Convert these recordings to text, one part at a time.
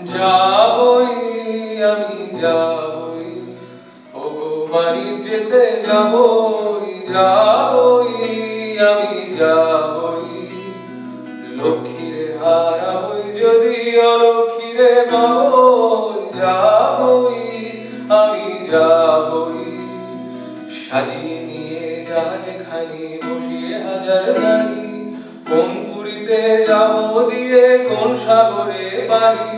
যাবই আমি যাবই ওগো বাণিজ্যেতে যাবই যাবই আমি যাবই লক্ষ্মীরে হারাবই যদি অলক্ষ্মীরে পাবই যাবই আমি যাবই সাজিয়ে নিয়ে জাহাজখানি বসিয়ে হাজার নারী কোন পুরীতে যাব দিয়ে কোন সাগরে পারি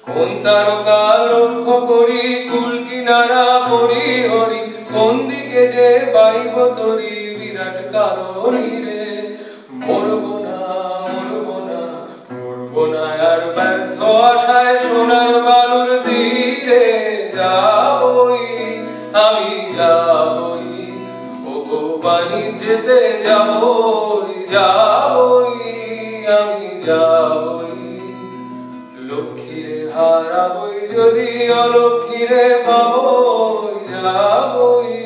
কোন তারকা লক্ষ্য করি কুল কিনারা পরি হরি কোন দিকে যে বাইব তরি বিরাট কারণী রে মরবো না মরবো না মরবো না আর ব্যর্থ আশায় সোনার বালুর তীরে যাবই আমি যাবই ওগো বাণিজ্যেতে যাবই যাবই আমি যাবই লক্ষ্মীরে হারাবই যদি অলক্ষ্মীরে পাবই যাবই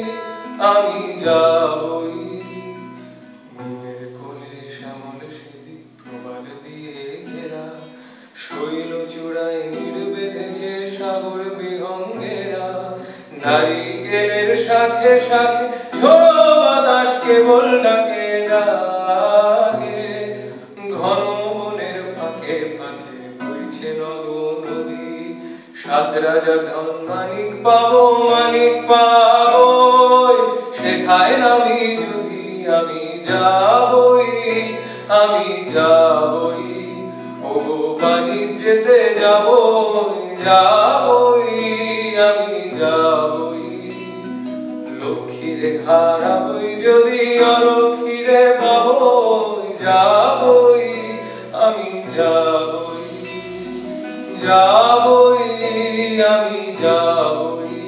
আমি যাবই নীলের কোলে শ্যামল সেদি প্রবাল দিয়ে ঘেরা শৈল চূড়ায় নীর বেঁধেছে সাগর বিহঙ্গেরা নারিকেলের শাখে শাখে ঝোড়ো বাতাস কেবল ডাকে ডাকে ঘন বনের ফাঁকে ফাঁকে বইছে নদ নদী সাত রাজার ধন মানিক পাবো সেথায় নামি যদি আমি যাবই ওগো বাণিজ্যেতে যাবই যাবই আমি যাবই লক্ষ্মীরে হারাবই যদি অলক্ষ্মীরে পাবই যাবই আমি যাবই যাবই আমি যাবই